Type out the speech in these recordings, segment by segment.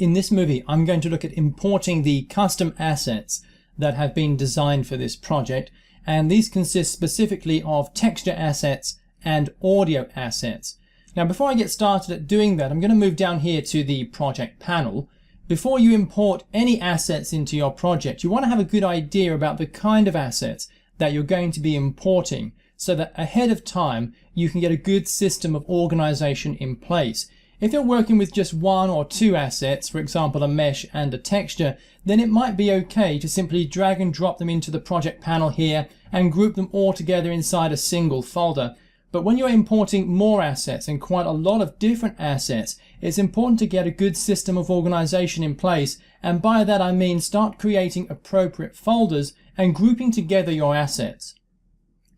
In this movie, I'm going to look at importing the custom assets that have been designed for this project, and these consist specifically of texture assets and audio assets. Now, before I get started at doing that, I'm going to move down here to the project panel. Before you import any assets into your project, you want to have a good idea about the kind of assets that you're going to be importing so that ahead of time you can get a good system of organization in place. If you're working with just one or two assets, for example a mesh and a texture, then it might be okay to simply drag and drop them into the project panel here and group them all together inside a single folder. But when you're importing more assets and quite a lot of different assets, it's important to get a good system of organization in place, and by that I mean start creating appropriate folders and grouping together your assets.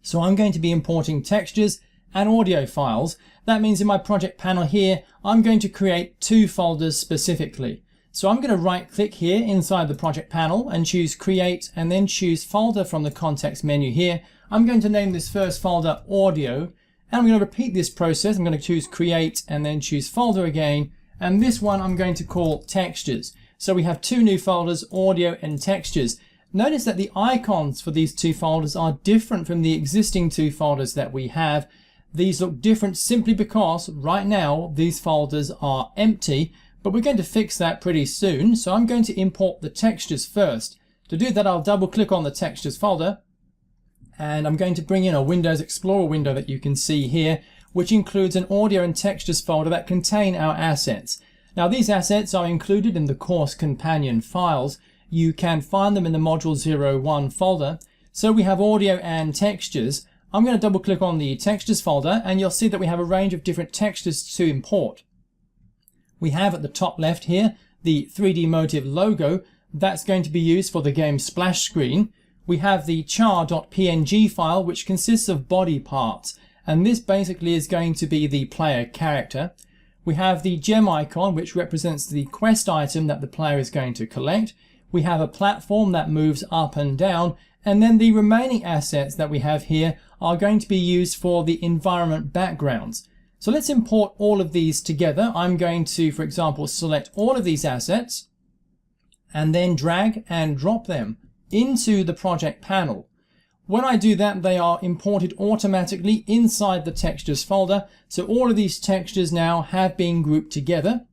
So I'm going to be importing textures and audio files. That means in my project panel here, I'm going to create two folders specifically. So I'm going to right click here inside the project panel and choose create and then choose folder from the context menu here. I'm going to name this first folder audio, and I'm going to repeat this process. I'm going to choose create and then choose folder again, and this one I'm going to call textures. So we have two new folders, audio and textures. Notice that the icons for these two folders are different from the existing two folders that we have. These look different simply because right now these folders are empty, but we're going to fix that pretty soon. So I'm going to import the textures first. To do that, I'll double click on the textures folder, and I'm going to bring in a Windows Explorer window that you can see here, which includes an audio and textures folder that contain our assets. Now these assets are included in the course companion files. You can find them in the module 01 folder. So we have audio and textures. I'm going to double click on the textures folder and you'll see that we have a range of different textures to import. We have at the top left here the 3D Motive logo. That's going to be used for the game splash screen. We have the char.png file, which consists of body parts, and this basically is going to be the player character. We have the gem icon, which represents the quest item that the player is going to collect. We have a platform that moves up and down, and then the remaining assets that we have here are going to be used for the environment backgrounds. So let's import all of these together. I'm going to, for example, select all of these assets and then drag and drop them into the project panel. When I do that, they are imported automatically inside the textures folder. So all of these textures now have been grouped together.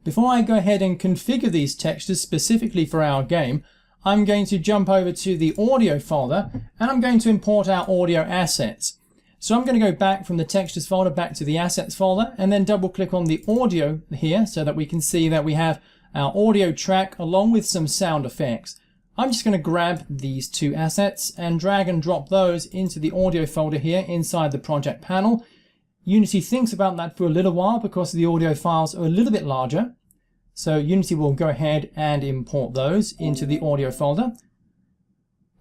Before I go ahead and configure these textures specifically for our game, I'm going to jump over to the audio folder and I'm going to import our audio assets. So I'm going to go back from the textures folder back to the assets folder and then double click on the audio here so that we can see that we have our audio track along with some sound effects. I'm just going to grab these two assets and drag and drop those into the audio folder here inside the project panel. Unity thinks about that for a little while because the audio files are a little bit larger. So Unity will go ahead and import those into the audio folder.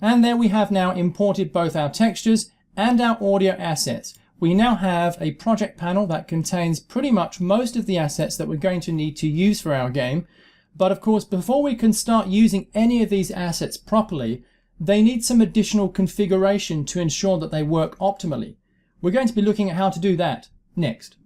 And there we have now imported both our textures and our audio assets. We now have a project panel that contains pretty much most of the assets that we're going to need to use for our game. But of course, before we can start using any of these assets properly, they need some additional configuration to ensure that they work optimally. We're going to be looking at how to do that next.